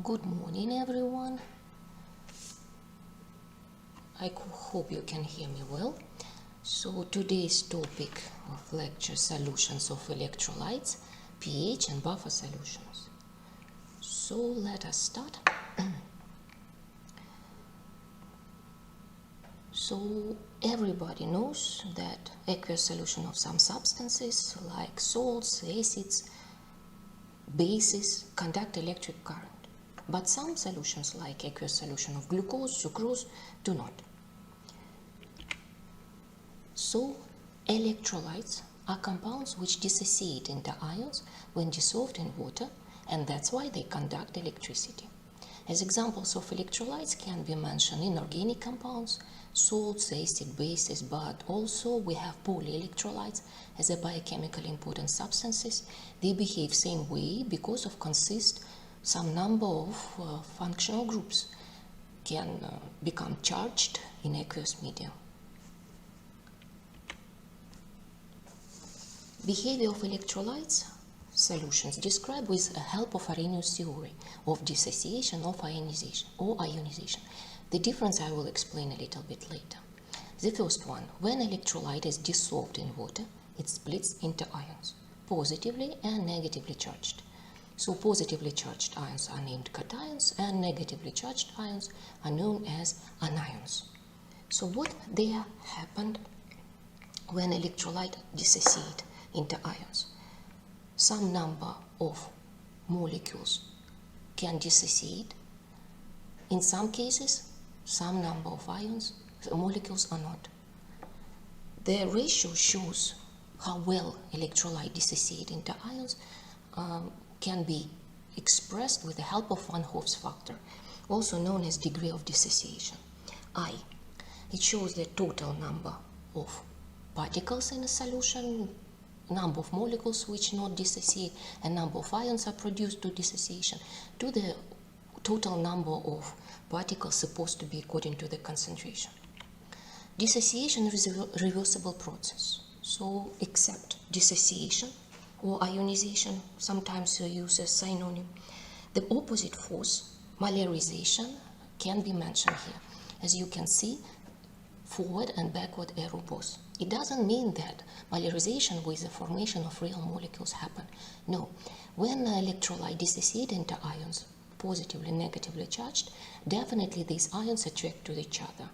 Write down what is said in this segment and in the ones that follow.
Good morning, everyone. I hope you can hear me well. So today's topic of lecture: solutions of electrolytes, pH and buffer solutions. So let us start. So everybody knows that aqueous solution of some substances like salts, acids, bases conduct electric current. But some solutions like aqueous solution of glucose, sucrose do not. So electrolytes are compounds which dissociate into ions when dissolved in water, and that's why they conduct electricity. As examples of electrolytes can be mentioned inorganic compounds, salts, acid, bases, but also we have polyelectrolytes as a biochemically important substances. They behave same way because of consist some number of functional groups can become charged in aqueous medium. Behavior of electrolytes solutions described with the help of Arrhenius theory of dissociation of ionization or ionization. The difference I will explain a little bit later. The first one, when electrolyte is dissolved in water, it splits into ions, positively and negatively charged. So positively charged ions are named cations and negatively charged ions are known as anions. So what there happened when electrolyte dissociate into ions? Some number of molecules can dissociate. In some cases, some number of molecules are not. The ratio shows how well electrolyte dissociate into ions can be expressed with the help of Van Hoff's factor, also known as degree of dissociation, I. It shows the total number of particles in a solution, number of molecules which not dissociate, and number of ions are produced to dissociation, to the total number of particles supposed to be according to the concentration. Dissociation is a reversible process. So except dissociation or ionization, sometimes used as synonym, the opposite force, molarization, can be mentioned here. As you can see, forward and backward arrow both. It doesn't mean that molarization with the formation of real molecules happen. No, when electrolyte dissociate into ions, positively and negatively charged, definitely these ions attract to each other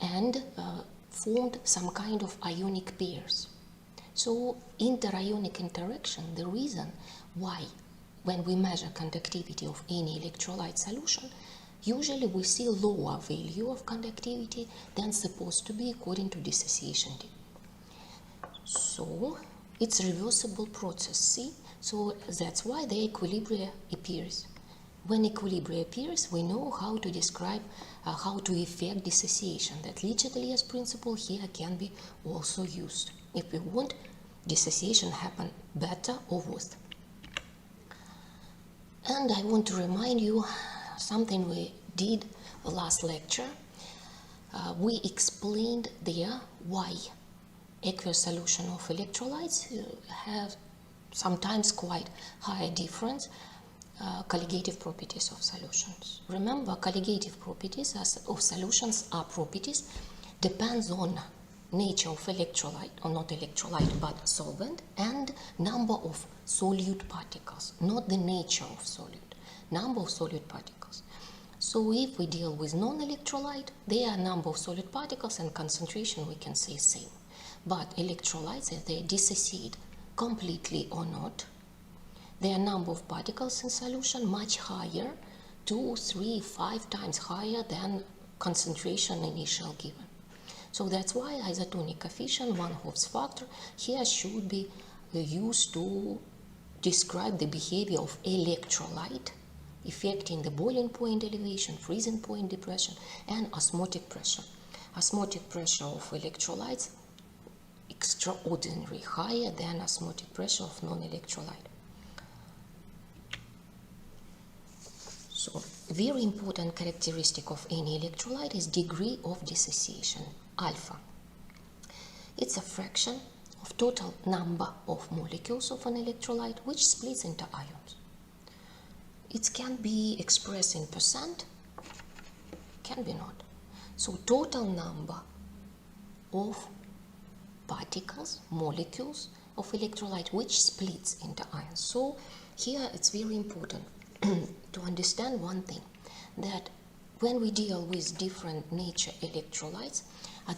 and formed some kind of ionic pairs. So interionic interaction, the reason why when we measure conductivity of any electrolyte solution, usually we see lower value of conductivity than supposed to be according to dissociation. So it's a reversible process, see? So that's why the equilibrium appears. When equilibrium appears, we know how to describe, how to effect dissociation. That Leach-Atelier's principle here can be also used if we want dissociation happen better or worse. And I want to remind you something we did the last lecture. We explained there why aqueous solution of electrolytes have sometimes quite high difference colligative properties of solutions. Remember, colligative properties of solutions are properties depends on nature of electrolyte, or not electrolyte but solvent, and number of solute particles, not the nature of solute, number of solute particles. So if we deal with non-electrolyte, their number of solute particles and concentration we can say same. But electrolytes, if they dissociate completely or not, their number of particles in solution much higher, 2, 3, 5 times higher than concentration initial given. So that's why isotonic coefficient, Van Hoff's factor, here should be used to describe the behavior of electrolyte affecting the boiling point elevation, freezing point depression, and osmotic pressure. Osmotic pressure of electrolytes extraordinarily higher than osmotic pressure of non-electrolyte. So, very important characteristic of any electrolyte is degree of dissociation, alpha. It's a fraction of total number of molecules of an electrolyte which splits into ions. it can be expressed in percent, can be not. So total number of particles, molecules of electrolyte which splits into ions. So here it's very important to understand one thing, that when we deal with different nature electrolytes,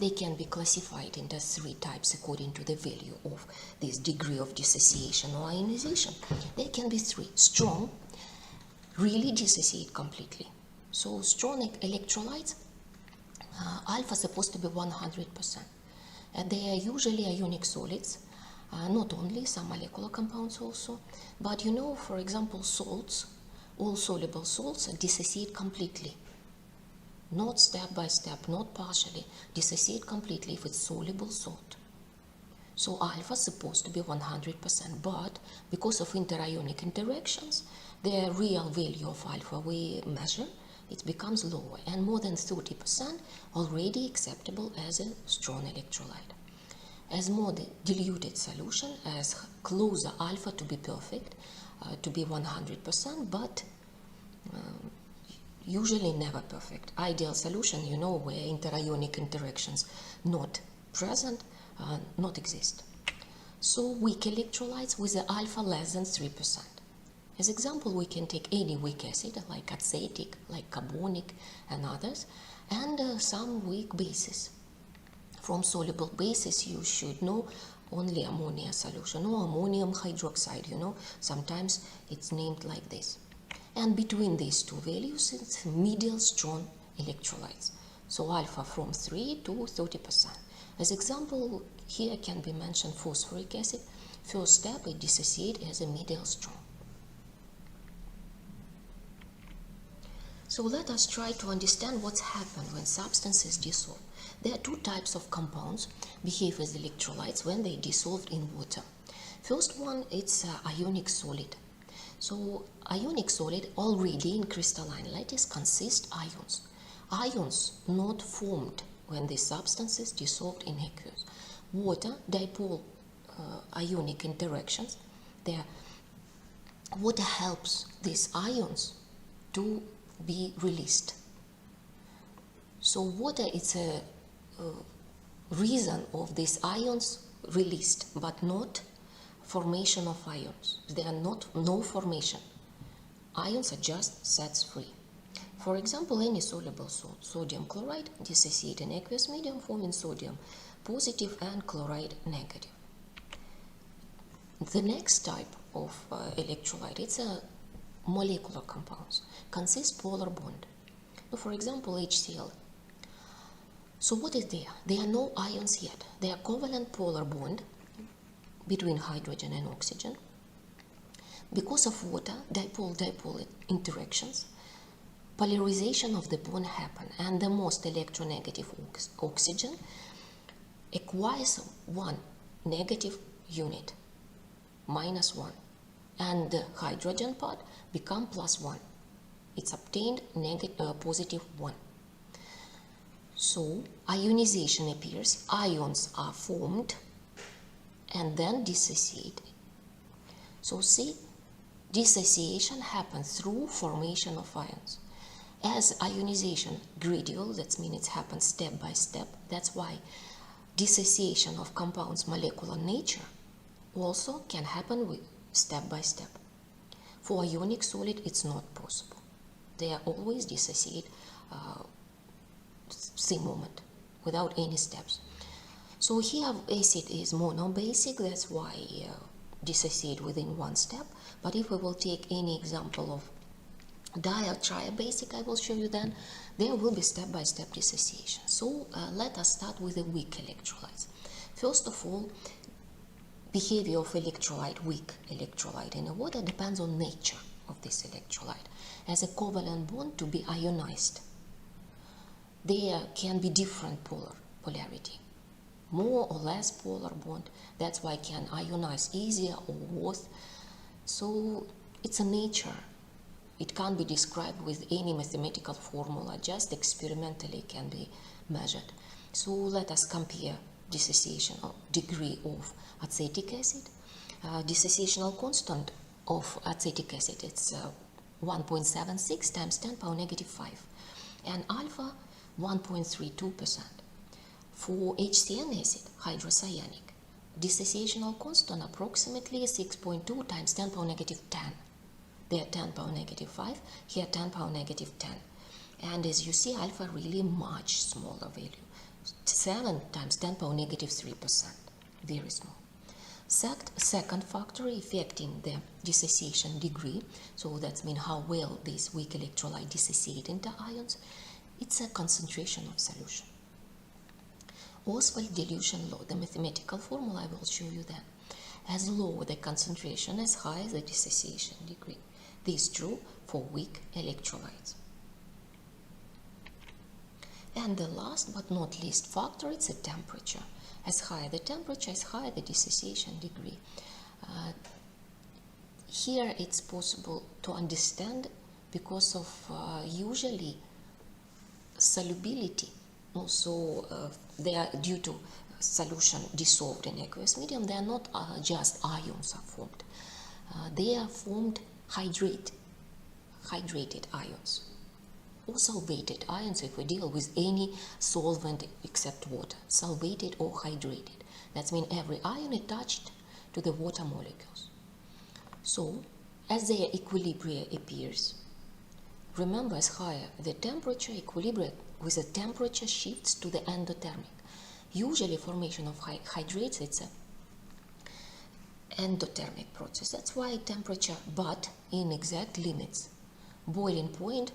they can be classified into three types according to the value of this degree of dissociation or ionization. There can be three. Strong, really dissociate completely. So strong electrolytes, alpha is supposed to be 100%. And they are usually ionic solids, not only some molecular compounds also, but you know, for example, salts, all soluble salts dissociate completely. Not step by step, not partially, dissociate completely if it's soluble salt. So alpha is supposed to be 100%, but because of interionic interactions, the real value of alpha we measure, it becomes lower, and more than 30% already acceptable as a strong electrolyte. As more diluted solution, as closer alpha to be perfect, to be 100%, but usually never perfect. Ideal solution, you know, where interionic interactions not present, not exist. So weak electrolytes with the alpha less than 3%. As example, we can take any weak acid like acetic, like carbonic and others, and some weak bases. From soluble bases you should know only ammonia solution or ammonium hydroxide, you know, sometimes it's named like this. And between these two values, it's medial strong electrolytes. So alpha from 3 to 30%. As example, here can be mentioned phosphoric acid. First step, it dissociates as a medial strong. So let us try to understand what's happened when substances dissolve. There are two types of compounds behave as electrolytes when they dissolved in water. First one, it's ionic solid. So ionic solid already in crystalline lattice consist ions. Ions not formed when these substances dissolved in aqueous. Water, dipole ionic interactions, water helps these ions to be released. So water is a reason of these ions released, but not formation of ions. There are no formation. Ions are just sets free. For example, any soluble salt, sodium chloride, dissociate in aqueous medium, forming sodium positive and chloride negative. The next type of electrolyte, it's a molecular compounds, consist polar bond. So for example, HCl. So what is there? There are no ions yet. They are covalent polar bond between hydrogen and oxygen. Because of water, dipole-dipole interactions, polarization of the bond happen, and the most electronegative oxygen acquires one negative unit, -1, and the hydrogen part become +1. It's obtained +1. So ionization appears, ions are formed and then dissociate. So see, dissociation happens through formation of ions. As ionization gradual, that means it happens step by step. That's why dissociation of compounds molecular nature also can happen with step by step. For ionic solid, it's not possible. They are always dissociate same moment without any steps. So here acid is monobasic, that's why dissociate within one step. But if we will take any example of di or triabasic, I will show you then, there will be step-by-step dissociation. So let us start with the weak electrolytes. First of all, behavior of electrolyte, weak electrolyte in the water depends on nature of this electrolyte. As a covalent bond to be ionized, there can be different polarity, more or less polar bond. That's why it can ionize easier or worse. So it's a nature. It can't be described with any mathematical formula, just experimentally can be measured. So let us compare dissociation degree of acetic acid. Dissociational constant of acetic acid, it's 1.76 times 10 power negative 5, and alpha 1.32%. For HCN acid, hydrocyanic, dissociational constant approximately 6.2 times 10 power negative 10. There 10 power negative 5, here 10 power negative 10. And as you see, alpha really much smaller value, 7 times 10 power negative 3%, very small. Second factor affecting the dissociation degree, so that means how well this weak electrolyte dissociate into ions, it's a concentration of solution. Ostwald dilution law, the mathematical formula I will show you then. As low the concentration, as high the dissociation degree. This is true for weak electrolytes. And the last but not least factor, it's a temperature. As high the temperature, as high the dissociation degree. Here it's possible to understand because of usually solubility. Also, they are due to solution dissolved in aqueous medium. They are not just ions are formed. They are formed hydrated ions. Or solvated ions if we deal with any solvent except water, solvated or hydrated. That means every ion attached to the water molecules. So, as their equilibrium appears, remember as higher the temperature, equilibrium with the temperature shifts to the endothermic. Usually formation of hydrates, it's a endothermic process. That's why temperature, but in exact limits. Boiling point,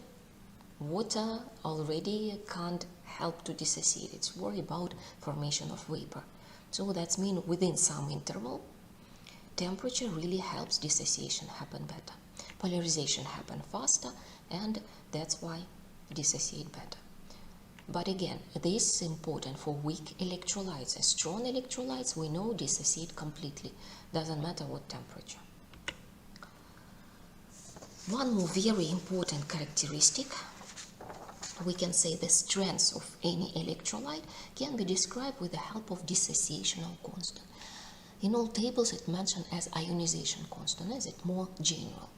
water already can't help to dissociate. It's worried about formation of vapor. So that means within some interval, temperature really helps dissociation happen better. Polarization happen faster, and that's why dissociate better. But again, this is important for weak electrolytes. As strong electrolytes, we know dissociate completely. Doesn't matter what temperature. One more very important characteristic, we can say the strength of any electrolyte can be described with the help of dissociational constant. In all tables it mentioned as ionization constant, as it more general.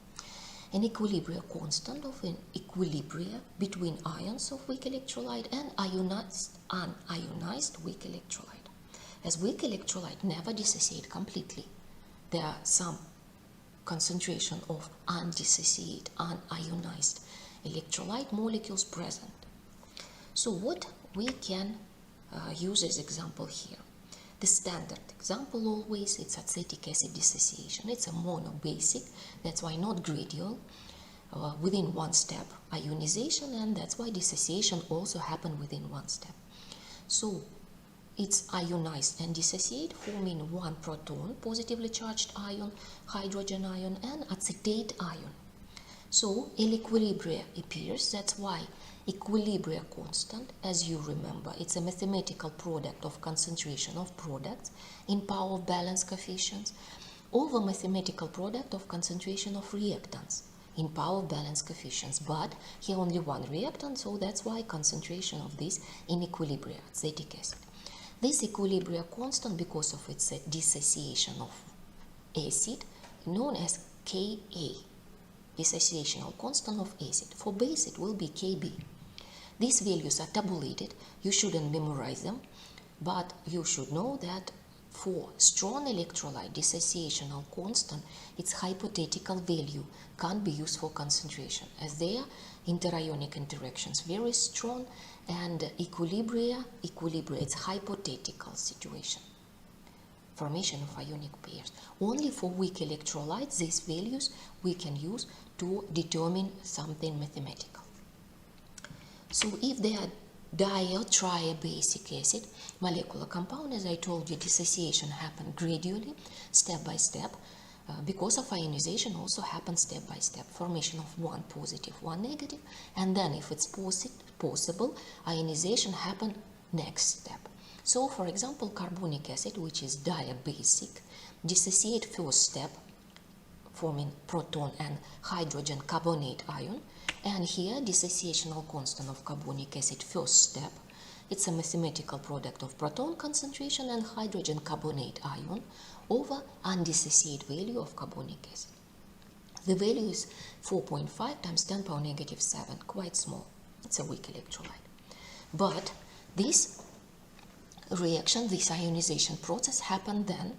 An equilibrium constant of an equilibrium between ions of weak electrolyte and unionized weak electrolyte. As weak electrolyte never dissociate completely, there are some concentration of undissociated, unionized electrolyte molecules present. So what we can use as example here? The standard example always, it's acetic acid dissociation. It's a monobasic, that's why not gradual, within one step ionization, and that's why dissociation also happen within one step. So it's ionized and dissociate, forming one proton, positively charged ion, hydrogen ion, and acetate ion. So equilibrium appears, that's why equilibrium constant, as you remember, it's a mathematical product of concentration of products in power of balance coefficients over mathematical product of concentration of reactants in power of balance coefficients. But here only one reactant, so that's why concentration of this in equilibrium, acetic acid. This equilibrium constant, because of its dissociation of acid, known as Ka, dissociational constant of acid. For base it will be Kb. These values are tabulated. You shouldn't memorize them, but you should know that for strong electrolyte dissociational constant, its hypothetical value can't be used for concentration, as their interionic interactions very strong, and equilibria, it's hypothetical situation. Formation of ionic pairs. Only for weak electrolytes, these values we can use to determine something mathematical. So if they are di- or triabasic acid molecular compound, as I told you, dissociation happens gradually, step by step. Because of ionization also happens step by step. Formation of one positive, one negative, and then if it's possible, ionization happens next step. So, for example, carbonic acid, which is diabasic, dissociate first step, forming proton and hydrogen carbonate ion. And here, dissociational constant of carbonic acid first step. It's a mathematical product of proton concentration and hydrogen carbonate ion over undissociated value of carbonic acid. The value is 4.5 times 10 power negative 7, quite small. It's a weak electrolyte. But this reaction, this ionization process happened then.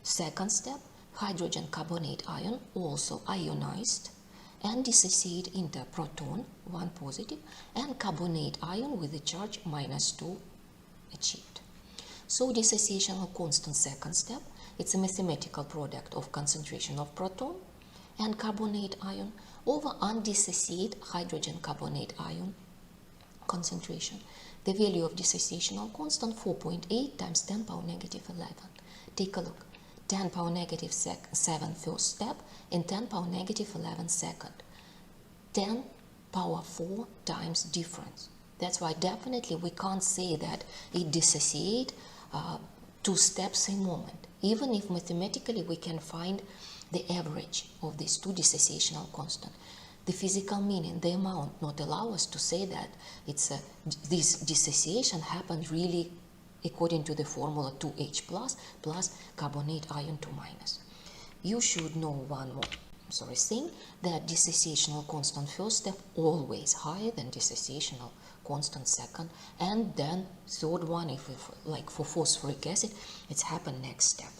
Second step, hydrogen carbonate ion also ionized and dissociate into proton, 1 positive, and carbonate ion with the charge -2 achieved. So dissociation of constant second step, it's a mathematical product of concentration of proton and carbonate ion over undissociated hydrogen carbonate ion concentration. The value of dissociational constant 4.8 times 10 power negative 11. Take a look. 10 power negative 7 first step and 10 power negative 11 second. 10 power 4 times difference. That's why definitely we can't say that it dissociate 2 steps in moment. Even if mathematically we can find the average of these 2 dissociational constant. The physical meaning, the amount, not allow us to say that it's this dissociation happened really according to the formula 2H plus carbonate ion 2 minus. You should know one more thing, that dissociational constant first step always higher than dissociational constant second, and then third one, if like for phosphoric acid, it's happened next step.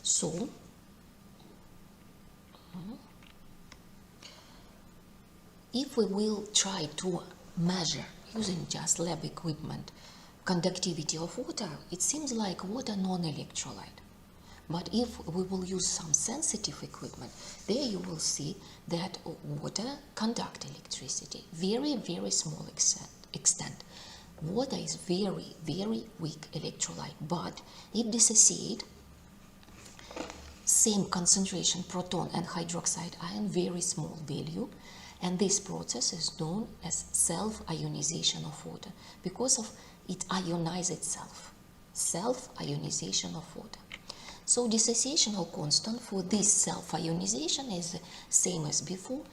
So if we will try to measure using just lab equipment conductivity of water, it seems like water non-electrolyte. But if we will use some sensitive equipment, there you will see that water conduct electricity, very, very small extent. Water is very, very weak electrolyte, but it dissociates same concentration proton and hydroxide ion, very small value, and this process is known as self-ionization of water because of it ionizes itself. Self-ionization of water. So dissociational constant for this self-ionization is same as before,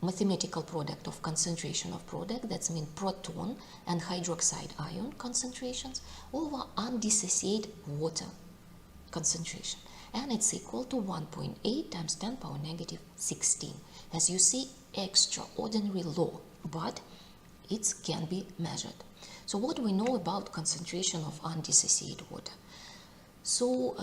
mathematical product of concentration of product, that's mean proton and hydroxide ion concentrations over undissociated water concentration. And it's equal to 1.8 times 10 power negative 16. As you see, extraordinary low, but it can be measured. So what do we know about concentration of undissociated water? So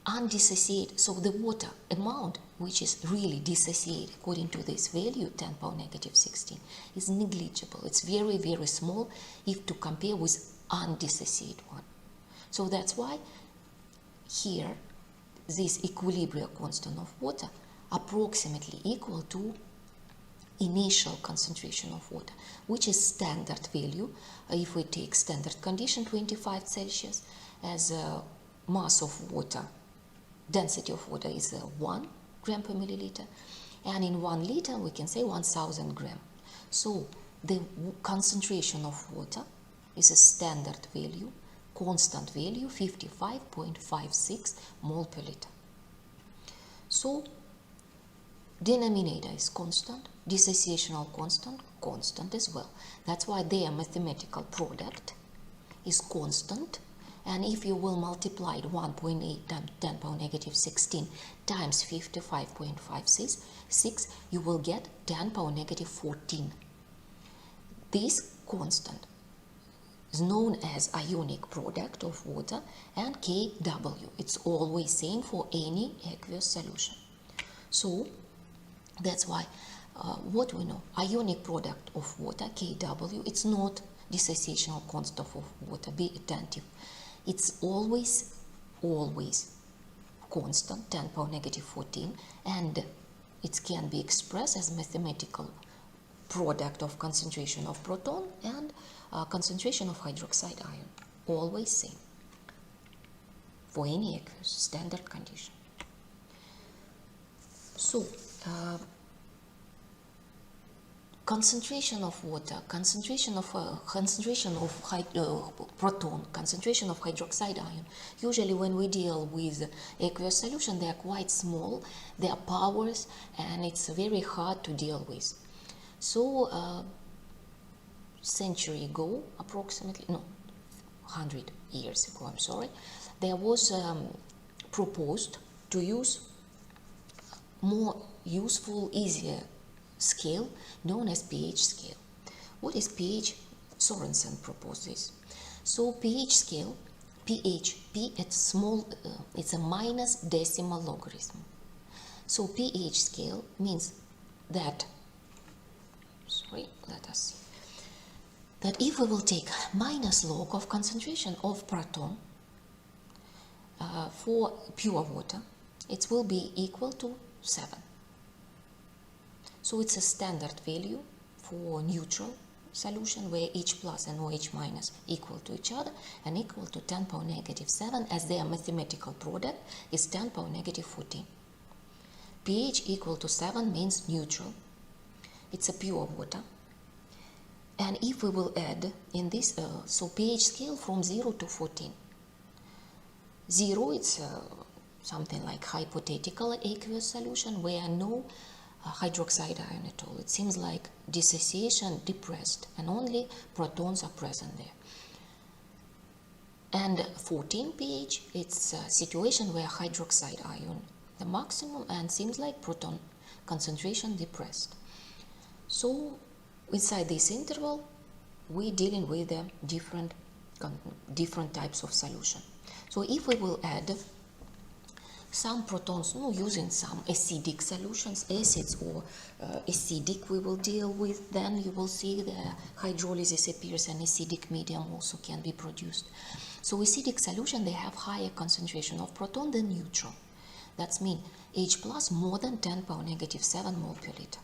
undissociated, so the water amount which is really dissociated according to this value 10 power negative 16 is negligible. It's very, very small if to compare with undissociated one. So that's why here this equilibrium constant of water approximately equal to initial concentration of water, which is standard value. If we take standard condition 25 Celsius as a mass of water, density of water is 1 gram per milliliter, and in 1 liter we can say 1000 gram. So the concentration of water is a standard value, constant value 55.56 mole per liter. So denominator is constant, dissociational constant as well. That's why their mathematical product is constant, and if you will multiply 1.8 times 10 power negative 16 times 55.56, you will get 10 power negative 14. This constant is known as ionic product of water and Kw. It's always same for any aqueous solution. So that's why what we know, ionic product of water, Kw, it's not dissociational constant of water. Be attentive. It's always constant, 10 power negative 14, and it can be expressed as mathematical product of concentration of proton and concentration of hydroxide ion. Always same for any aqueous standard condition. So concentration of water, concentration of proton, concentration of hydroxide ion. Usually when we deal with aqueous solution, they are quite small, they are powers, and it's very hard to deal with. So century ago, approximately, no, 100 years ago, I'm sorry, there was proposed to use more useful, easier scale known as pH scale. What is pH? Sorensen proposed this. So pH scale, pH, P it's small, it's a minus decimal logarithm. So pH scale means that, let us see, that if we will take minus log of concentration of proton for pure water, it will be equal to 7. So it's a standard value for neutral solution where H plus and OH minus equal to each other and equal to 10 power negative 7, as their mathematical product is 10 power negative 14. pH equal to 7 means neutral. It's a pure water. And if we will add in this, so pH scale from 0 to 14. 0, it's something like hypothetical aqueous solution where no hydroxide ion at all. It seems like dissociation depressed and only protons are present there. And 14 pH, it's a situation where hydroxide ion the maximum and seems like proton concentration depressed. So inside this interval we're dealing with different types of solution. So if we will add some protons, using some acidic solutions, acids or acidic we will deal with, then you will see the hydrolysis appears and acidic medium also can be produced. So acidic solution, they have higher concentration of proton than neutral. That means H plus more than 10 power negative 7 mole per liter.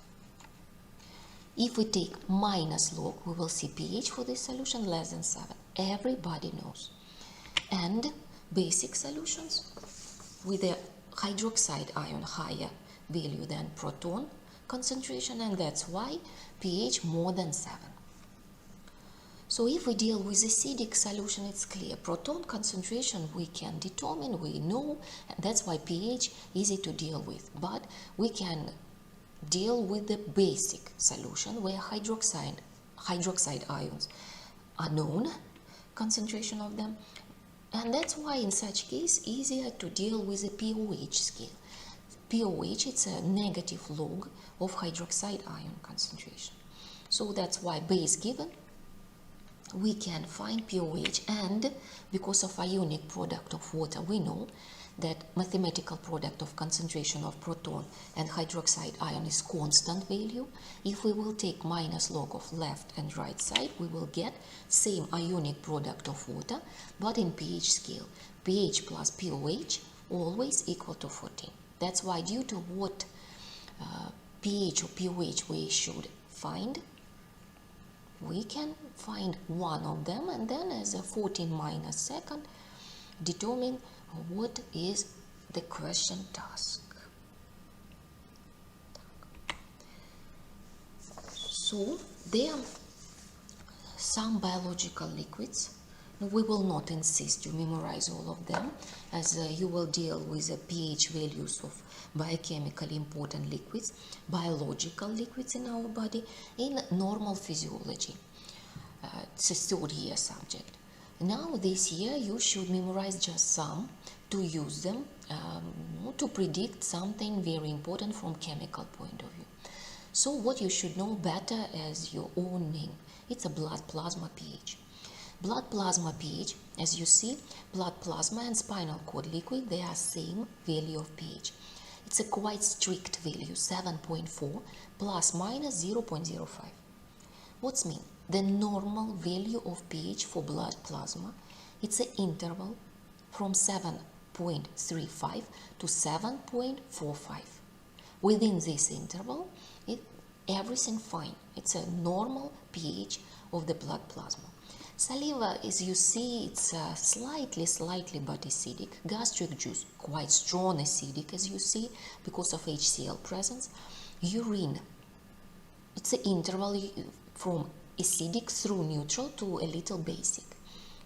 If we take minus log, we will see pH for this solution less than 7. Everybody knows. And basic solutions with a hydroxide ion higher value than proton concentration, and that's why pH more than 7. So if we deal with acidic solution, it's clear. Proton concentration we can determine, we know, and that's why pH easy to deal with. But we can deal with the basic solution where hydroxide ions are known, concentration of them, and that's why in such case easier to deal with a pOH scale. pOH, it's a negative log of hydroxide ion concentration. So that's why base given, we can find pOH, and because of ionic product of water we know that mathematical product of concentration of proton and hydroxide ion is constant value. If we will take minus log of left and right side, we will get same ionic product of water, but in pH scale, pH plus pOH always equal to 14. That's why due to what pH or pOH we should find, we can find one of them and then as a 14 minus second determine what is the question task. So there are some biological liquids. We will not insist you memorize all of them, as you will deal with the pH values of biochemically important liquids, biological liquids in our body, in normal physiology. It's a third year subject. Now this year you should memorize just some to use them to predict something very important from chemical point of view. So what you should know better as your own name, it's a blood plasma pH. Blood plasma pH, as you see, blood plasma and spinal cord liquid, they are same value of pH. It's a quite strict value, 7.4 plus minus 0.05. What's mean? The normal value of pH for blood plasma, it's an interval from 7.35 to 7.45. Within this interval, everything fine. It's a normal pH of the blood plasma. Saliva, as you see, it's slightly but acidic. Gastric juice, quite strong acidic, as you see, because of HCl presence. Urine, it's an interval from acidic through neutral to a little basic.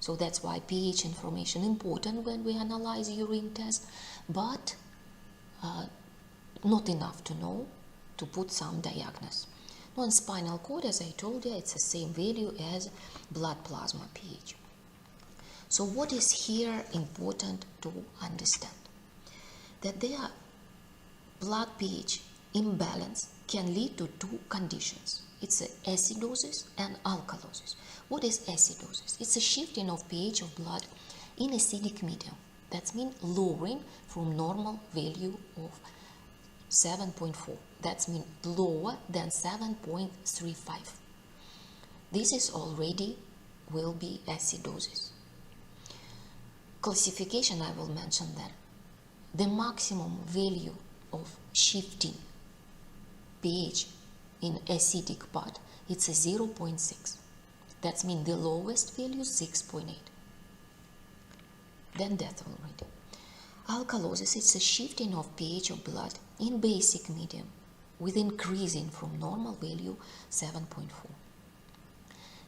So that's why pH information important when we analyze urine test, but not enough to know to put some diagnosis. On spinal cord, as I told you, it's the same value as blood plasma pH. So what is here important to understand? That there are blood pH imbalance can lead to two conditions. It's acidosis and alkalosis. What is acidosis? It's a shifting of pH of blood in acidic medium. That means lowering from normal value of 7.4. That means lower than 7.35. This is already will be acidosis. Classification, I will mention that. The maximum value of shifting pH in acidic part, it's a 0.6. That means the lowest value is 6.8. Then death already. Alkalosis, it's a shifting of pH of blood in basic medium with increasing from normal value 7.4.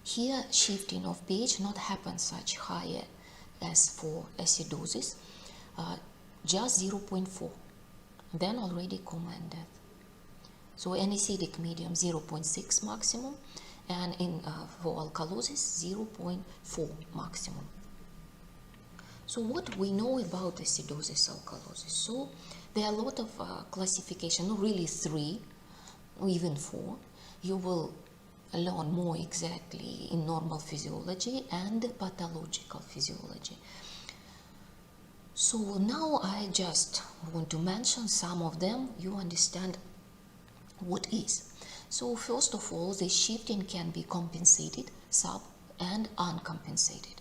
Here shifting of pH not happens such higher as for acidosis, just 0.4. Then already coma and death. So in acidic medium 0.6 maximum, and in for alkalosis 0.4 maximum. So what we know about acidosis, alkalosis? So there are a lot of classification, really 3 or even 4. You will learn more exactly in normal physiology and pathological physiology. So now I just want to mention some of them. You understand what is. So first of all, the shifting can be compensated, sub and uncompensated.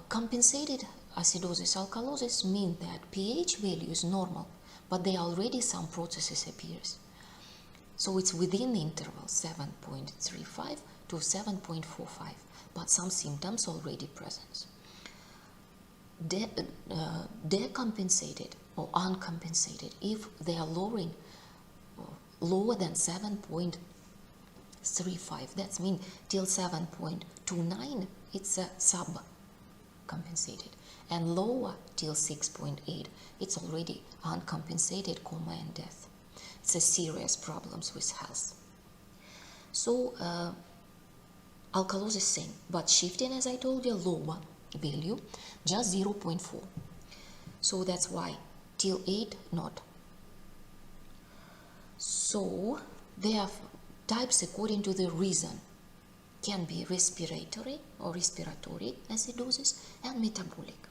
Compensated acidosis, alkalosis mean that pH value is normal, but there are already some processes appears. So it's within the interval 7.35 to 7.45, but some symptoms already present. Decompensated or uncompensated, if they are lowering lower than 7.35, that means till 7.29 it's a subcompensated, and lower till 6.8 it's already uncompensated, coma and death. It's a serious problems with health. So alkalosis same, but shifting, as I told you, lower value, just 0.4. So that's why till 8 not. So there are types according to the reason. Can be respiratory or respiratory acidosis and metabolic.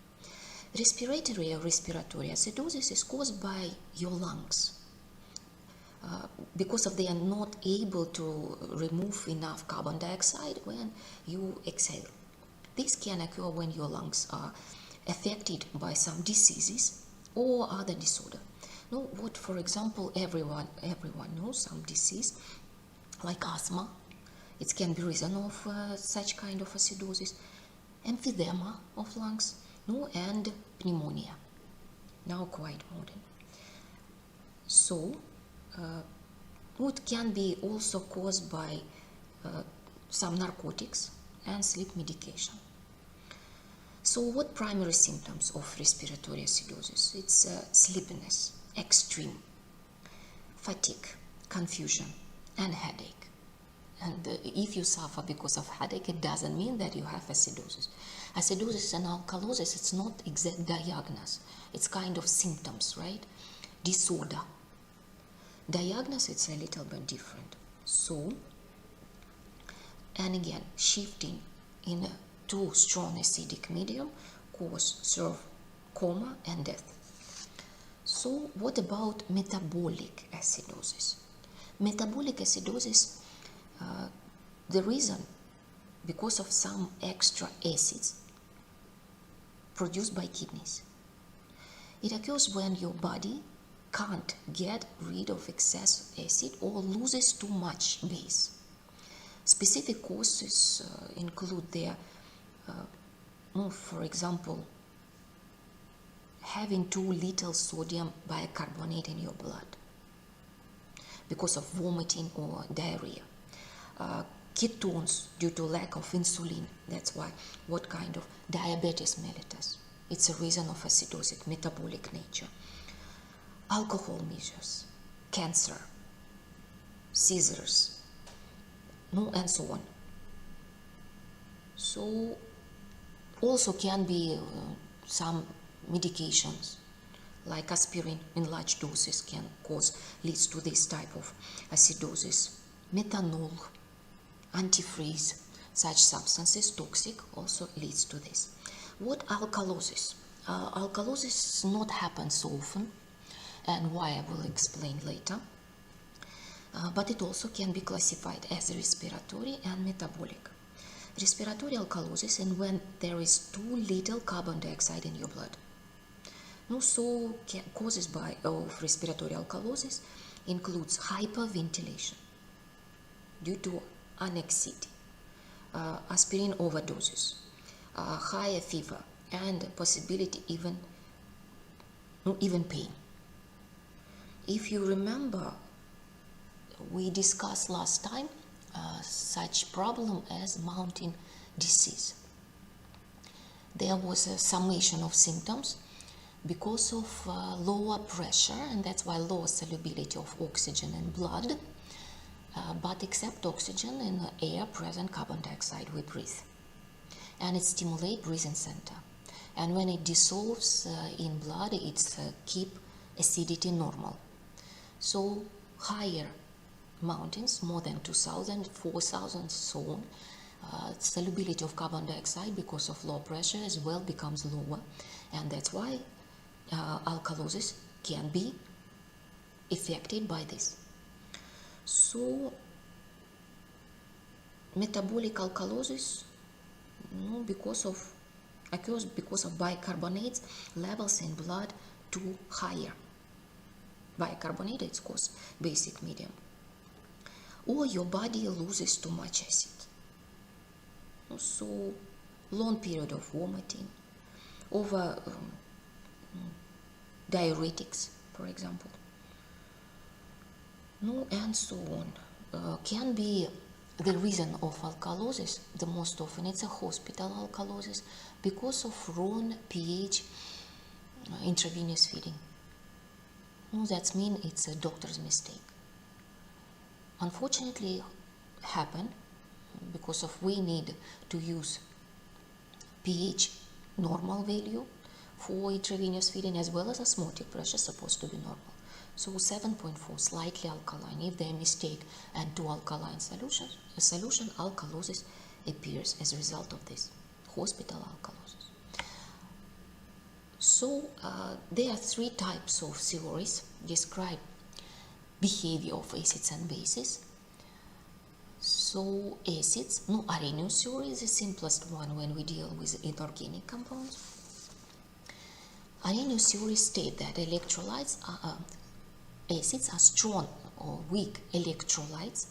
Respiratory or respiratory acidosis is caused by your lungs because of they are not able to remove enough carbon dioxide when you exhale. This can occur when your lungs are affected by some diseases or other disorder. Now, what, for example, everyone knows some disease like asthma. It can be reason of such kind of acidosis, emphysema of lungs, no, and pneumonia. Now quite modern. So, what can be also caused by some narcotics and sleep medication. So what primary symptoms of respiratory acidosis? It's sleepiness, extreme, fatigue, confusion, and headache. And if you suffer because of headache, it doesn't mean that you have acidosis. Acidosis and alkalosis, it's not exact diagnosis. It's kind of symptoms, right? Disorder. Diagnosis, it's a little bit different. So, and again, shifting in a too strong acidic medium serve coma and death. So what about metabolic acidosis? Metabolic acidosis, the reason because of some extra acids produced by kidneys. It occurs when your body can't get rid of excess acid or loses too much base. Specific causes include their, for example, having too little sodium bicarbonate in your blood because of vomiting or diarrhea. Ketones due to lack of insulin. That's why. What kind of diabetes mellitus? It's a reason of acidosis, metabolic nature. Alcohol misuse, cancer, seizures, and so on. So also can be some medications like aspirin in large doses leads to this type of acidosis. Methanol, antifreeze, such substances, toxic, also leads to this. What alkalosis? Alkalosis not happen so often, and why I will explain later. But it also can be classified as respiratory and metabolic. Respiratory alkalosis, and when there is too little carbon dioxide in your blood. So causes of respiratory alkalosis includes hyperventilation due to anxiety, aspirin overdoses, higher fever, and possibility even pain. If you remember, we discussed last time such problem as mountain disease. There was a summation of symptoms because of lower pressure, and that's why lower solubility of oxygen in blood, but except oxygen in the air present carbon dioxide we breathe, and it stimulates breathing center, and when it dissolves in blood it's keep acidity normal. So higher mountains, more than 2000, 4000, so on, solubility of carbon dioxide because of low pressure as well becomes lower, and that's why alkalosis can be affected by this. So metabolic alkalosis occurs because of bicarbonates levels in blood too higher. Bicarbonates cause basic medium, or your body loses too much acid. So long period of vomiting, over diuretics, for example, and so on, can be the reason of alkalosis. The most often it's a hospital alkalosis because of wrong pH intravenous feeding. That means it's a doctor's mistake. Unfortunately, happen because of we need to use pH normal value for intravenous feeding, as well as osmotic pressure supposed to be normal. So 7.4 slightly alkaline. If they mistake and two alkaline solutions, a solution alkalosis appears as a result of this hospital alkalosis. So there are three types of theories describe behavior of acids and bases. So acids, Arrhenius theory is the simplest one when we deal with inorganic compounds. Arrhenius theory states that electrolytes acids are strong or weak electrolytes,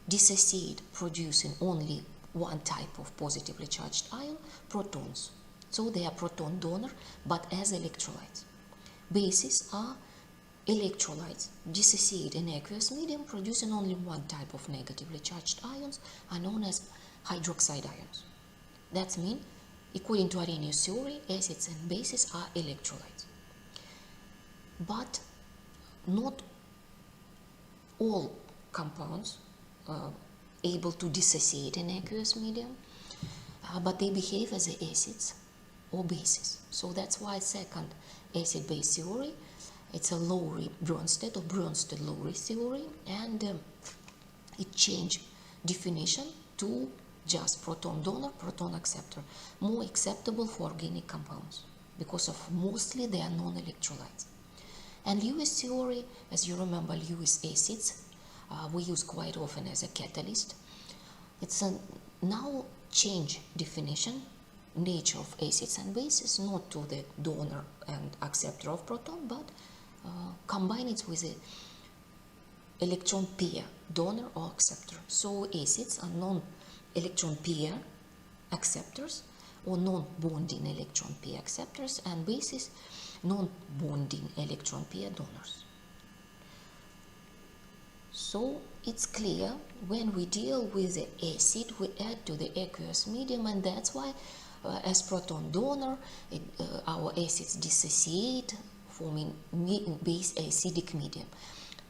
dissociate, producing only one type of positively charged ion, protons. So they are proton donor, but as electrolytes. Bases are electrolytes, dissociate in aqueous medium, producing only one type of negatively charged ions, are known as hydroxide ions. That means, according to Arrhenius theory, acids and bases are electrolytes. But not all compounds are able to dissociate in aqueous medium, but they behave as acids or bases. So that's why second acid-base theory, it's a Lowry-Bronsted or Bronsted-Lowry theory, and it changed definition to just proton donor, proton acceptor, more acceptable for organic compounds because of mostly they are non-electrolytes. And Lewis theory, as you remember, Lewis acids we use quite often as a catalyst. It's a now change definition, nature of acids and bases, not to the donor and acceptor of proton, but combine it with a electron pair, donor or acceptor. So acids are non-electron pair acceptors or non-bonding electron pair acceptors, and bases non-bonding electron pair donors. So it's clear when we deal with the acid, we add to the aqueous medium, and that's why as proton donor, our acids dissociate, forming base acidic medium.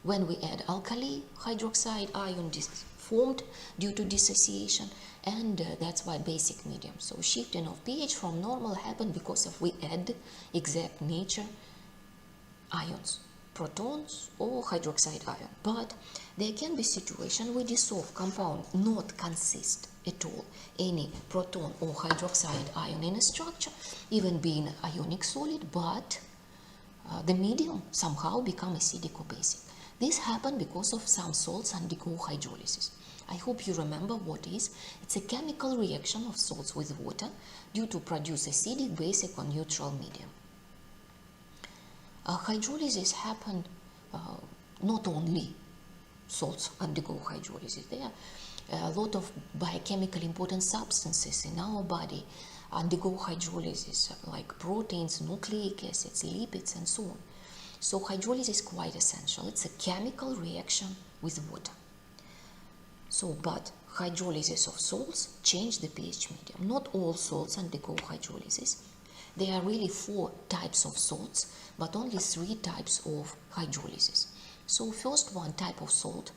When we add alkali, hydroxide ion formed due to dissociation, and that's why basic medium. So shifting of pH from normal happen because of we add exact nature ions, protons or hydroxide ion. But there can be situation we dissolve compound not consist at all any proton or hydroxide ion in a structure, even being ionic solid, but the medium somehow become acidic or basic. This happens because of some salts undergo hydrolysis. I hope you remember what is. It's a chemical reaction of salts with water due to produce acidic, basic or neutral medium. Hydrolysis happen not only salts undergo hydrolysis. There are a lot of biochemically important substances in our body undergo hydrolysis, like proteins, nucleic acids, lipids, and so on. So hydrolysis is quite essential. It's a chemical reaction with water. So, but hydrolysis of salts change the pH medium. Not all salts undergo hydrolysis. There are really 4 types of salts, but only 3 types of hydrolysis. So first one type of salt,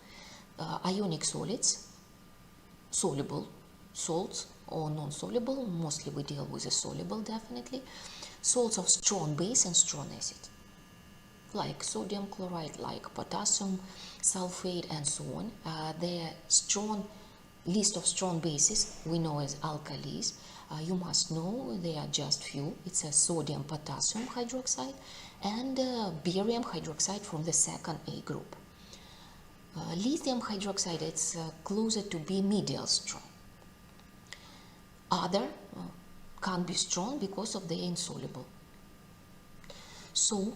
ionic solids, soluble salts or non-soluble, mostly we deal with a soluble definitely, salts of strong base and strong acid, like sodium chloride, like potassium sulfate and so on. Their strong list of strong bases we know as alkalis. You must know they are just few. It's a sodium potassium hydroxide and barium hydroxide from the second A group. Lithium hydroxide, it's closer to be medial strong. Other can't be strong because of the insoluble. So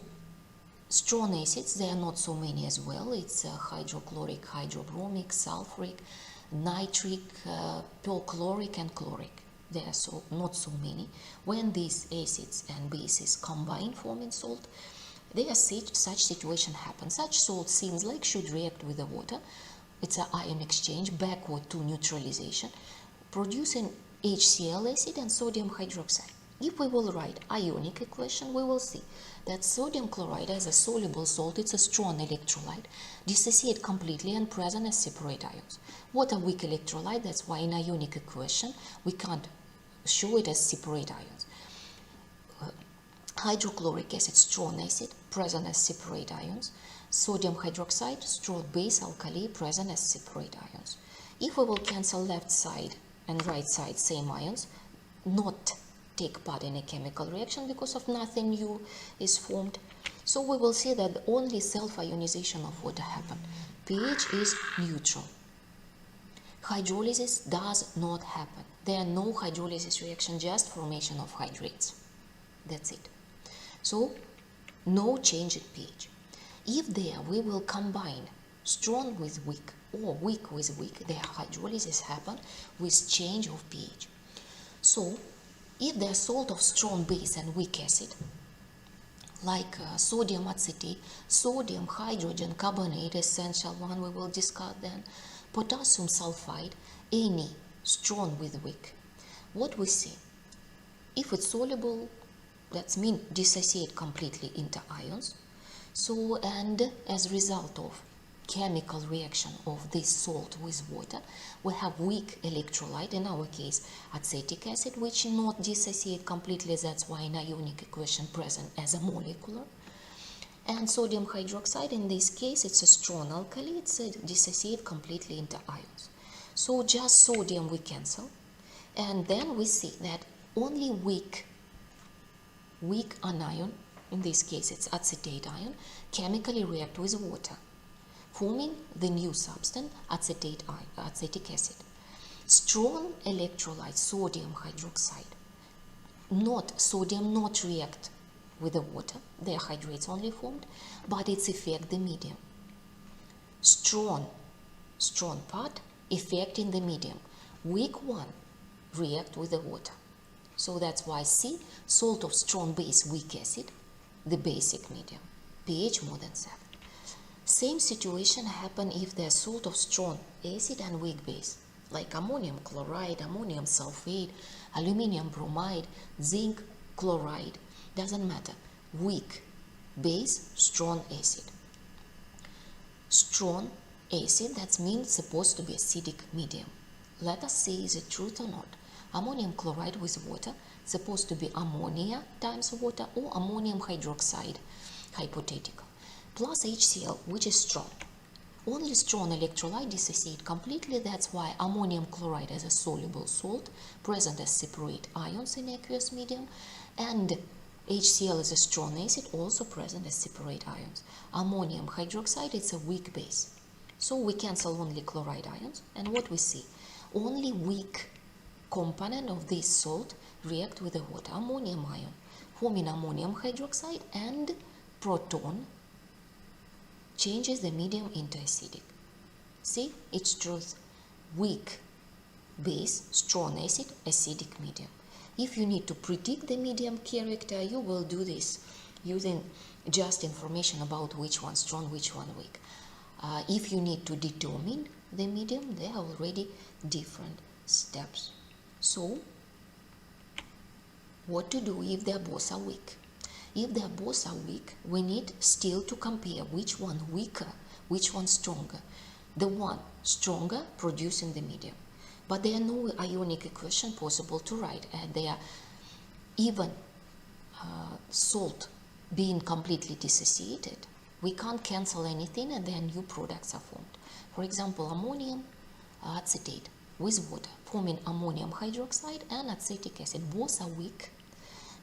strong acids, there are not so many as well. It's hydrochloric, hydrobromic, sulfuric, nitric, perchloric and chloric. There are not so many. When these acids and bases combine forming salt, there are such situation happens. Such salt seems like should react with the water. It's an ion exchange backward to neutralization, producing HCl acid and sodium hydroxide. If we will write ionic equation, we will see that sodium chloride as a soluble salt, it's a strong electrolyte, dissociate completely and present as separate ions. Water weak electrolyte, that's why in ionic equation we can't show it as separate ions. Hydrochloric acid, strong acid, present as separate ions. Sodium hydroxide, strong base alkali, present as separate ions. If we will cancel left side and right side same ions, not take part in a chemical reaction because of nothing new is formed. So we will see that only self-ionization of water happen. pH is neutral. Hydrolysis does not happen. There are no hydrolysis reaction, just formation of hydrates. That's it. So no change in pH. If there we will combine strong with weak or weak with weak, the hydrolysis happen with change of pH. So if there is salt of strong base and weak acid, like sodium acetate, sodium hydrogen carbonate, essential one we will discuss then, potassium sulfide, any strong with weak, what we see? If it's soluble, that means dissociate completely into ions. So, and as a result of chemical reaction of this salt with water, we have weak electrolyte, in our case acetic acid, which not dissociate completely, that's why in ionic equation present as a molecular. And sodium hydroxide, in this case it's a strong alkali, it's dissociate completely into ions. So just sodium we cancel, and then we see that only weak anion, in this case it's acetate ion, chemically react with water, forming the new substance acetic acid. Strong electrolyte sodium hydroxide, sodium not react with the water, their hydrates only formed, but it's affect the medium. Strong part affecting the medium, weak one react with the water. So that's why C, salt of strong base, weak acid, the basic medium, pH more than 7. Same situation happen if there's salt of strong acid and weak base, like ammonium chloride, ammonium sulfate, aluminium bromide, zinc chloride, doesn't matter. Weak base, strong acid. Strong acid, that means supposed to be acidic medium. Let us see is it truth or not. Ammonium chloride with water, supposed to be ammonia times water or ammonium hydroxide hypothetical, plus HCl, which is strong. Only strong electrolyte dissociate completely. That's why ammonium chloride is a soluble salt present as separate ions in aqueous medium, and HCl is a strong acid also present as separate ions. Ammonium hydroxide, it's a weak base. So we cancel only chloride ions, and what we see? Only weak component of this salt react with the water, ammonium ion, forming ammonium hydroxide, and proton changes the medium into acidic. See, it's truth. Weak base, strong acid, acidic medium. If you need to predict the medium character, you will do this using just information about which one strong, which one weak. If you need to determine the medium, there are already different steps. So, what to do if they both are weak? If they both are weak, we need still to compare which one weaker, which one stronger. The one stronger producing the medium. But there are no ionic equation possible to write, and they are even salt being completely dissociated. We can't cancel anything, and then new products are formed. For example, ammonium acetate with water, forming ammonium hydroxide and acetic acid. Both are weak.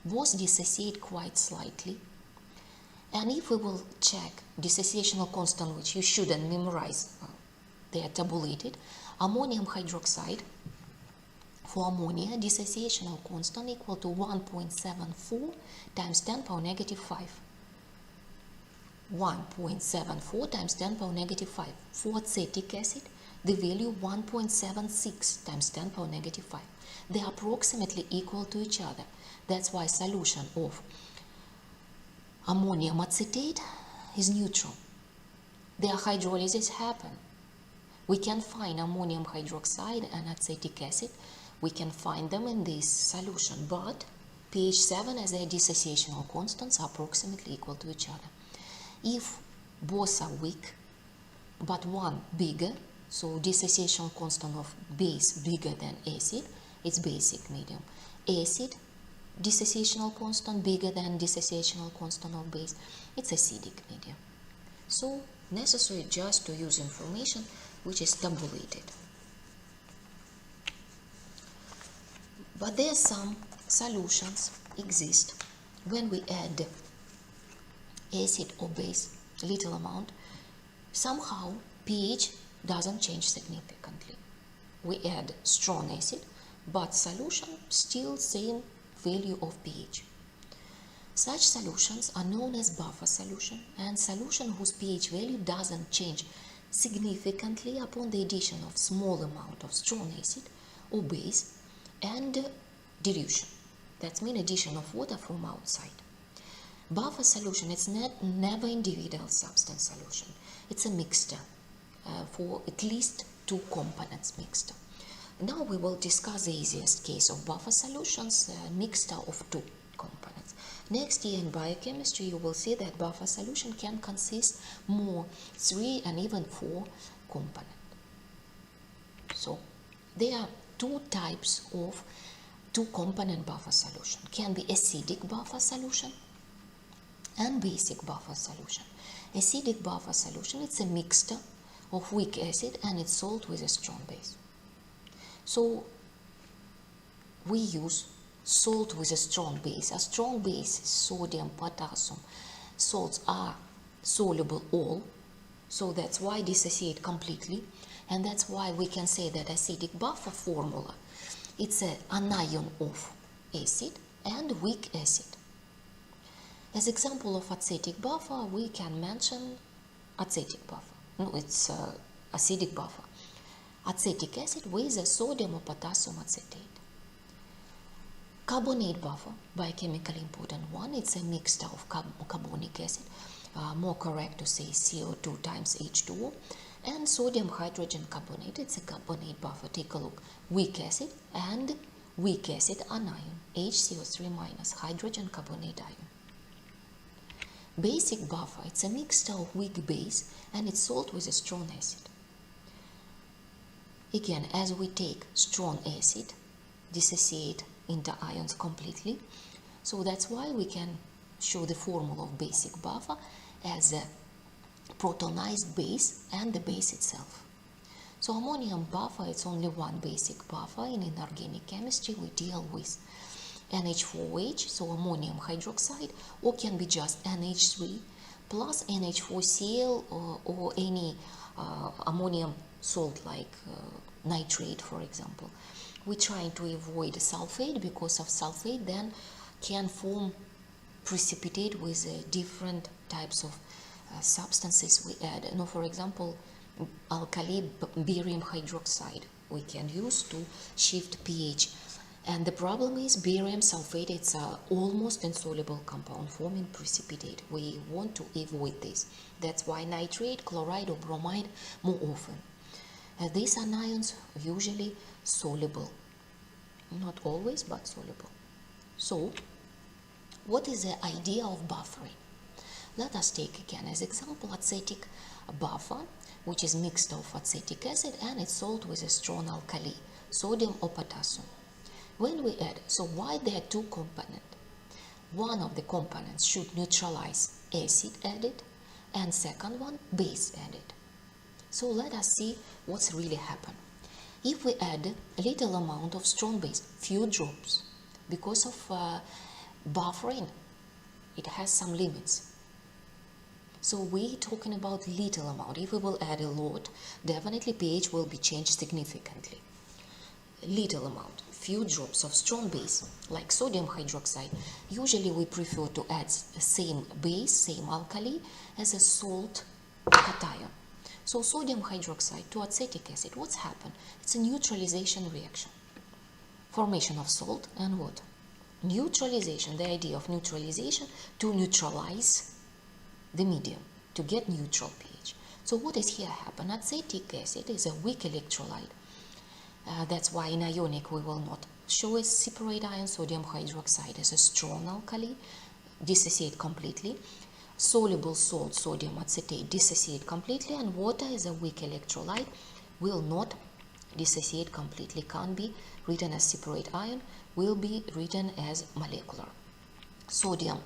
Both dissociate quite slightly. And if we will check dissociational constant, which you shouldn't memorize, they are tabulated. Ammonium hydroxide, for ammonia, dissociational constant equal to 1.74 times 10 power negative 5. 1.74 times 10 power negative 5. For acetic acid, the value 1.76 times 10 power negative 5. They are approximately equal to each other. That's why solution of ammonium acetate is neutral. Their hydrolysis happen. We can find ammonium hydroxide and acetic acid. We can find them in this solution, but pH 7 as their dissociational constants are approximately equal to each other. If both are weak, but one bigger, so dissociation constant of base bigger than acid, it's basic medium. Acid, dissociational constant bigger than dissociational constant of base, it's acidic medium. So necessary just to use information which is tabulated. But there are some solutions exist when we add acid or base little amount, somehow pH doesn't change significantly. We add strong acid, but solution still same value of pH. Such solutions are known as buffer solution, and solution whose pH value doesn't change significantly upon the addition of small amount of strong acid or base and dilution. That means addition of water from outside. Buffer solution is never individual substance solution. It's a mixture for at least two components mixture. Now we will discuss the easiest case of buffer solutions, a mixture of two components. Next year in biochemistry you will see that buffer solution can consist more 3 and even 4 components. So there are two types of two-component buffer solution. Can be acidic buffer solution and basic buffer solution. Acidic buffer solution, it's a mixture of weak acid and its salt with a strong base. So we use salt with a strong base. A strong base is sodium, potassium. Salts are soluble all, so that's why dissociate completely, and that's why we can say that acidic buffer formula, it's an anion of acid and weak acid. As example of acetic buffer, we can mention acetic buffer. No, it's acidic buffer. Acetic acid with a sodium or potassium acetate. Carbonate buffer, biochemically important one, it's a mixture of carbonic acid, more correct to say CO2 times H2O, and sodium hydrogen carbonate, it's a carbonate buffer. Take a look, weak acid and weak acid anion, HCO3 minus, hydrogen carbonate ion. Basic buffer, it's a mixture of weak base and it's salt with a strong acid. Again, as we take strong acid, dissociate into ions completely. So that's why we can show the formula of basic buffer as a protonized base and the base itself. So ammonium buffer, it's only one basic buffer. In inorganic chemistry we deal with NH4OH, so ammonium hydroxide, or can be just NH3 plus NH4Cl or any ammonium salt like nitrate, for example. We're trying to avoid sulfate because of sulfate then can form precipitate with different types of substances we add. You know, for example, alkali barium hydroxide we can use to shift pH. And the problem is barium sulfate, it's an almost insoluble compound forming precipitate. We want to avoid this. That's why nitrate, chloride or bromide more often. These anions usually soluble. Not always, but soluble. So, what is the idea of buffering? Let us take again as example acetic buffer, which is mixed of acetic acid and it's salt with a strong alkali, sodium or potassium. When we add, so why there are two components? One of the components should neutralize acid added and second one base added. So let us see what's really happened. If we add a little amount of strong base, few drops, because of buffering, it has some limits. So we're talking about little amount. If we will add a lot, definitely pH will be changed significantly. Little amount, few drops of strong base, like sodium hydroxide. Usually we prefer to add the same base, same alkali, as a salt cation. So sodium hydroxide to acetic acid, what's happened? It's a neutralization reaction. Formation of salt and water. Neutralization, the idea of neutralization, to neutralize the medium, to get neutral pH. So what is here happen? Acetic acid is a weak electrolyte. That's why in ionic we will not show a separate ion. Sodium hydroxide is a strong alkali, dissociate completely. Soluble salt, sodium acetate, dissociate completely, and water is a weak electrolyte, will not dissociate completely, can't be written as separate ion, will be written as molecular. Sodium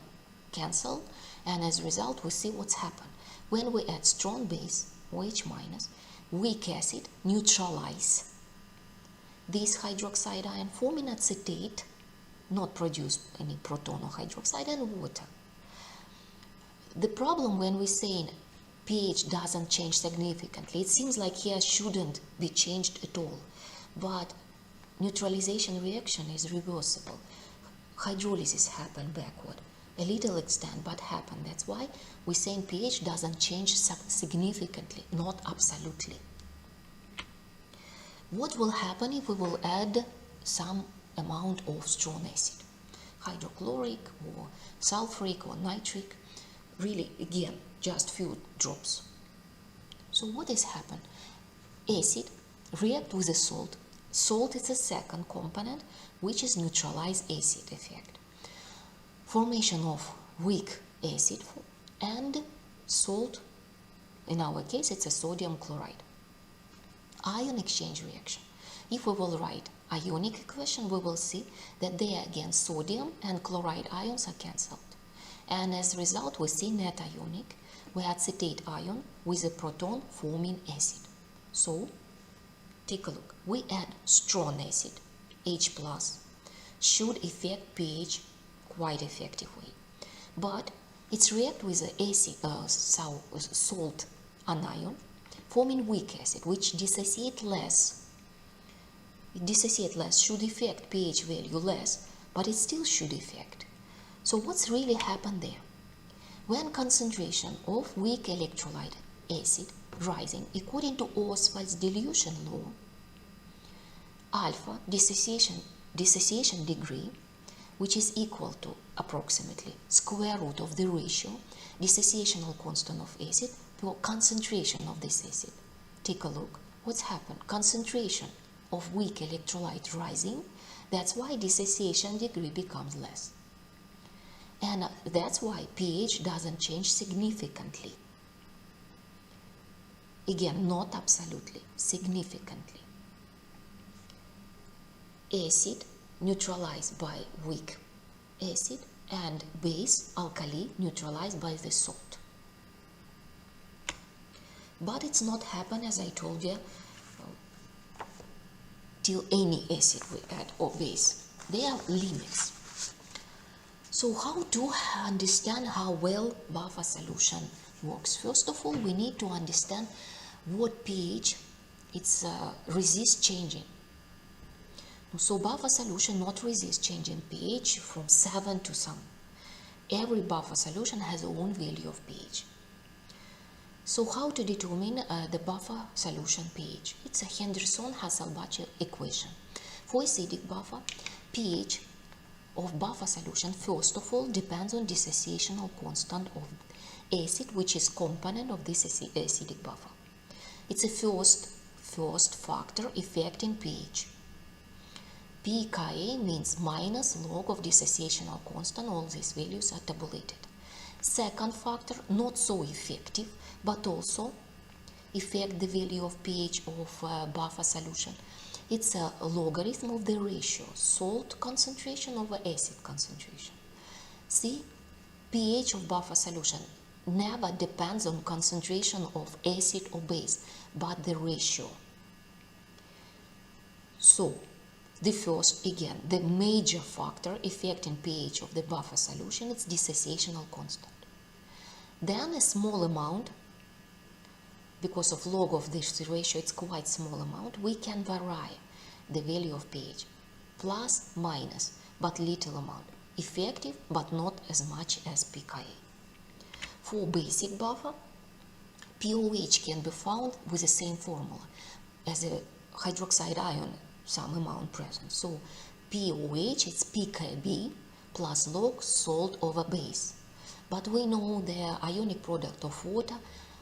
cancel, and as a result we see what's happened. When we add strong base, OH minus, weak acid neutralize this hydroxide ion, forming acetate, not produce any proton or hydroxide, and water. The problem when we say pH doesn't change significantly, it seems like here shouldn't be changed at all, but neutralization reaction is reversible. Hydrolysis happen backward, a little extent, but happen. That's why we're saying pH doesn't change significantly, not absolutely. What will happen if we will add some amount of strong acid, hydrochloric or sulfuric or nitric? Really, again, just few drops. So what has happened? Acid react with the salt. Salt is a second component, which is neutralize acid effect. Formation of weak acid and salt, in our case it's a sodium chloride. Ion exchange reaction. If we will write ionic equation, we will see that there again sodium and chloride ions are cancelled. And as a result we see net ionic, where acetate ion with a proton forming acid. So take a look. We add strong acid, H+, should affect pH quite effectively. But it's react with the acid, salt anion, forming weak acid, which dissociate less. It dissociate less, should affect pH value less, but it still should affect. So what's really happened there? When concentration of weak electrolyte acid rising according to Ostwald's dilution law, alpha dissociation degree, which is equal to approximately square root of the ratio dissociational constant of acid to concentration of this acid. Take a look. What's happened? Concentration of weak electrolyte rising, that's why dissociation degree becomes less. And that's why pH doesn't change significantly. Again, not absolutely, significantly. Acid neutralized by weak acid and base alkali neutralized by the salt. But it's not happen, as I told you, till any acid we add or base. There are limits. So how to understand how well buffer solution works? First of all, we need to understand what pH it's resist changing. So buffer solution not resist changing pH from 7 to some. Every buffer solution has its own value of pH. So how to determine the buffer solution pH? It's a Henderson-Hasselbalch equation. For acidic buffer, pH of buffer solution first of all depends on dissociational constant of acid, which is component of this acidic buffer. It's a first factor affecting pH. pKa means minus log of dissociational constant. All these values are tabulated. Second factor, not so effective, but also affect the value of pH of buffer solution. It's a logarithm of the ratio salt concentration over acid concentration. See, pH of buffer solution never depends on concentration of acid or base, but the ratio. So, the first, again, the major factor affecting pH of the buffer solution is dissociational constant. Then a small amount, because of log of this ratio, it's quite small amount, we can vary the value of pH, plus, minus, but little amount, effective, but not as much as pKa. For basic buffer, pOH can be found with the same formula as a hydroxide ion, some amount present. So pOH is pKb plus log salt over base. But we know the ionic product of water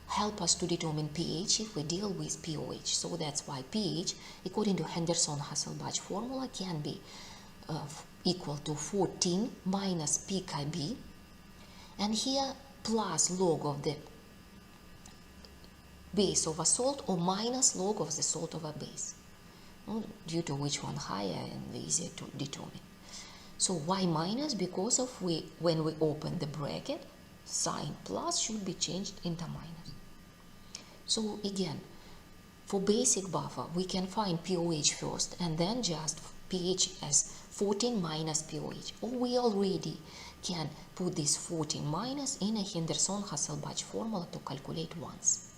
help us to determine pH if we deal with pOH. So that's why pH, according to Henderson-Hasselbalch formula, can be equal to 14 minus pKb, and here plus log of the base over salt or minus log of the salt over base, due to which one higher and easier to determine. So why minus? Because of when we open the bracket, sign plus should be changed into minus. So again, for basic buffer, we can find pOH first and then just pH as 14 minus pOH. Or we already can put this 14 minus in a Henderson-Hasselbalch formula to calculate once.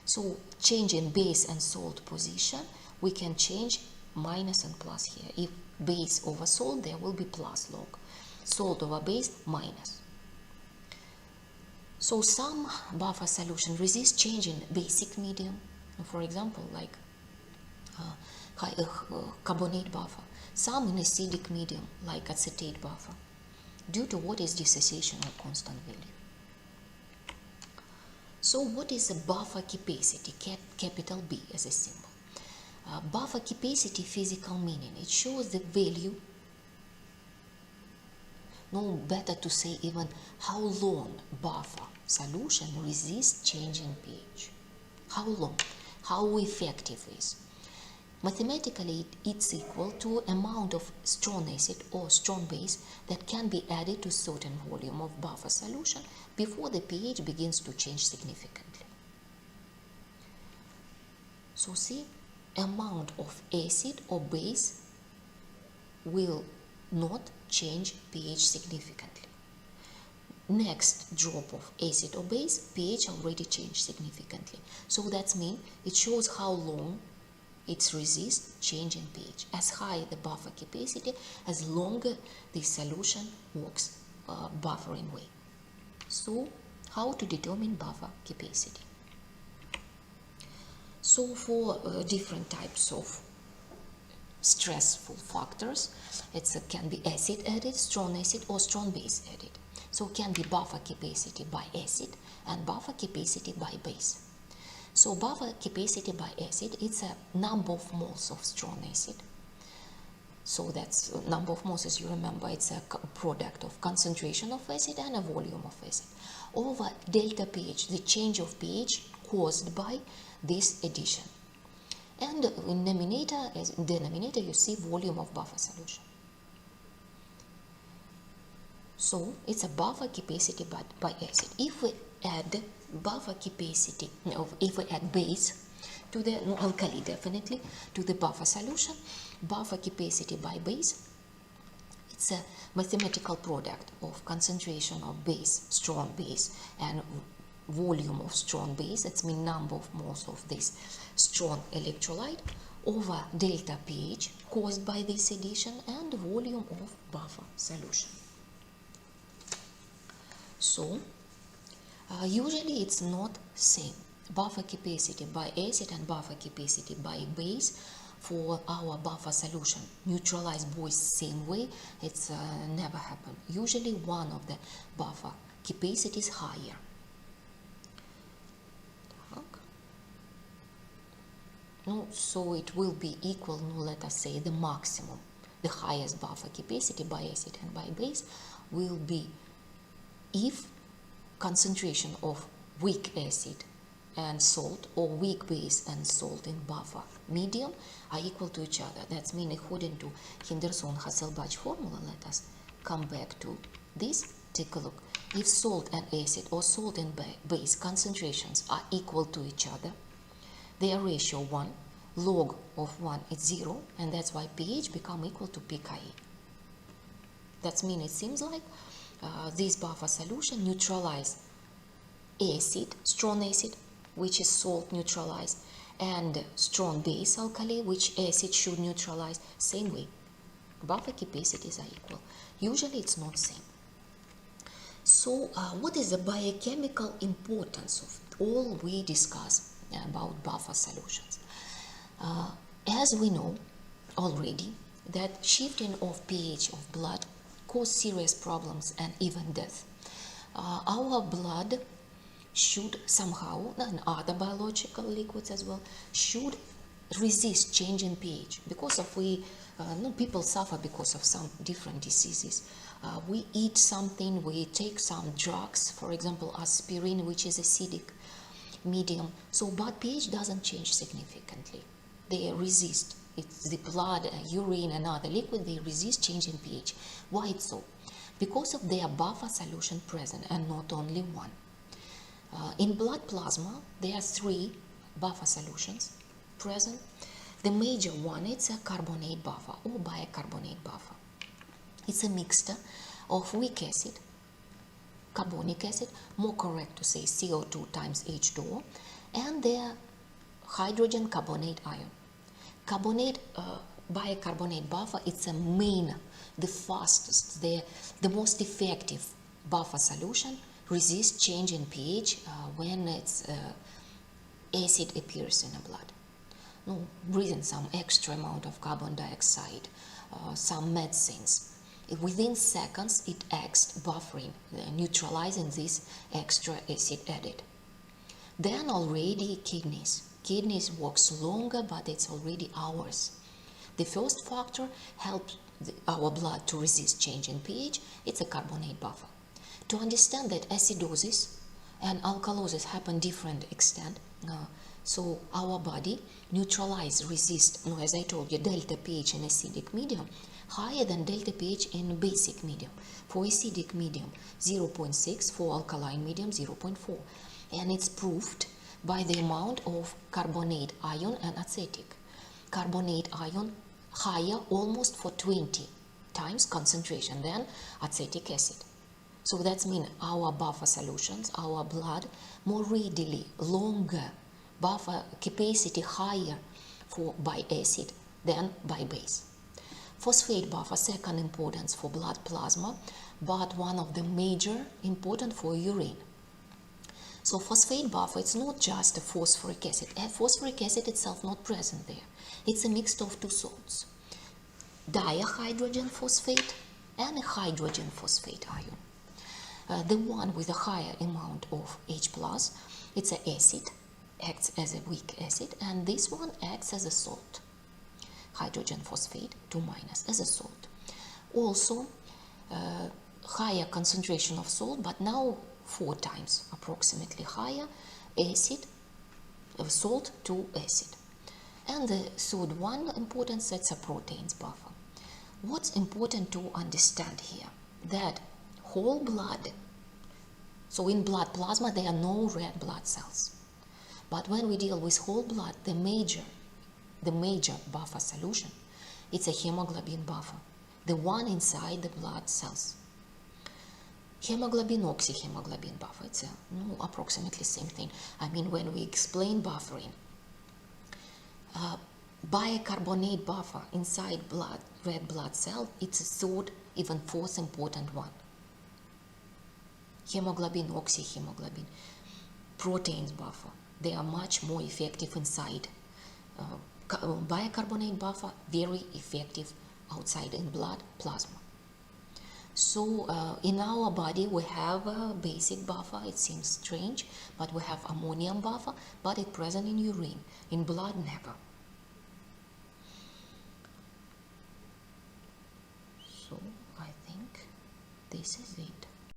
So changing base and salt position, we can change minus and plus here. If base over salt, there will be plus log. Salt over base, minus. So some buffer solution resist change in basic medium, for example, like carbonate buffer. Some in acidic medium, like acetate buffer, due to what is dissociational constant value. So what is a buffer capacity, capital B as a symbol? Buffer capacity physical meaning, it shows the value, no better to say even how long buffer solution resists changing pH. How long, how effective is. Mathematically, it's equal to amount of strong acid or strong base that can be added to certain volume of buffer solution before the pH begins to change significantly. So see, amount of acid or base will not change pH significantly. Next drop of acid or base, pH already changed significantly. So that means it shows how long it resists change in pH. As high the buffer capacity, as longer the solution works buffering way. So how to determine buffer capacity? So for different types of stressful factors, it can be acid added, strong acid or strong base added. So it can be buffer capacity by acid and buffer capacity by base. So buffer capacity by acid, it's a number of moles of strong acid. So that's number of moles, as you remember, it's a product of concentration of acid and a volume of acid over delta pH, the change of pH caused by this addition. And in denominator you see volume of buffer solution. So it's a buffer capacity by acid. If we add buffer capacity, if we add base to the alkali definitely to the buffer solution, buffer capacity by base, it's a mathematical product of concentration of base, strong base, and volume of strong base, that's mean number of moles of this strong electrolyte, over delta pH caused by this addition and volume of buffer solution. So usually it's not same. Buffer capacity by acid and buffer capacity by base for our buffer solution neutralize both same way. It's never happen. Usually one of the buffer capacity is higher. No, so it will be equal, no, let us say the maximum, the highest buffer capacity by acid and by base will be if concentration of weak acid and salt or weak base and salt in buffer medium are equal to each other. That's mean according to Henderson-Hasselbalch formula. Let us come back to this. Take a look. If salt and acid or salt and base concentrations are equal to each other, their ratio 1, log of 1 is 0, and that's why pH become equal to pKa. That means it seems like this buffer solution neutralize acid, strong acid, which is salt neutralized, and strong base alkali, which acid should neutralize. Same way, buffer capacities are equal. Usually it's not same. So what is the biochemical importance of all we discuss about buffer solutions? As we know already that shifting of pH of blood cause serious problems and even death. Our blood should somehow, and other biological liquids as well, should resist change in pH because of people suffer because of some different diseases. We eat something, we take some drugs, for example aspirin, which is acidic medium, so but pH doesn't change significantly. They resist. It's the blood, urine and other liquid, they resist change in pH. Why it's so? Because of their buffer solution present and not only one. In blood plasma there are 3 buffer solutions present. The major one is a carbonate buffer or bicarbonate buffer. It's a mixture of weak acid, carbonic acid, more correct to say CO2 times H2O, and their hydrogen carbonate ion. Bicarbonate buffer, it's a main, the fastest, the most effective buffer solution, resists change in pH when its acid appears in the blood. No, breathing some extra amount of carbon dioxide, some medicines. Within seconds it acts buffering, neutralizing this extra acid added. Then already kidneys. Kidneys works longer, but it's already hours. The first factor helps our blood to resist change in pH. It's a carbonate buffer. To understand that acidosis and alkalosis happen different extent, so our body resist, as I told you, delta pH in acidic medium higher than delta pH in basic medium. For acidic medium 0.6, for alkaline medium 0.4, and it's proved by the amount of carbonate ion and acetic. Carbonate ion higher almost for 20 times concentration than acetic acid. So that means our buffer solutions, our blood, more readily, longer, buffer capacity higher by acid than by base. Phosphate buffer, second importance for blood plasma, but one of the major important for urine. So phosphate buffer, it's not just a phosphoric acid. Phosphoric acid itself not present there. It's a mix of 2 salts, dihydrogen phosphate and a hydrogen phosphate ion. The one with a higher amount of H+, it's an acid, acts as a weak acid, and this one acts as a salt. Hydrogen phosphate 2- as a salt. Also higher concentration of salt, but now 4 times approximately higher acid, salt to acid. And the third one importance, that's a proteins buffer. What's important to understand here, that whole blood. So in blood plasma, there are no red blood cells. But when we deal with whole blood, the major buffer solution, it's a hemoglobin buffer, the one inside the blood cells. Hemoglobin, oxyhemoglobin buffer, it's approximately same thing. I mean, when we explain buffering, bicarbonate buffer inside red blood cell, it's a third, even fourth important one. Hemoglobin, oxyhemoglobin, proteins buffer, they are much more effective inside. Bicarbonate buffer, very effective outside in blood plasma. So in our body we have a basic buffer, it seems strange, but we have ammonium buffer, but it's present in urine, in blood never. So I think this is it.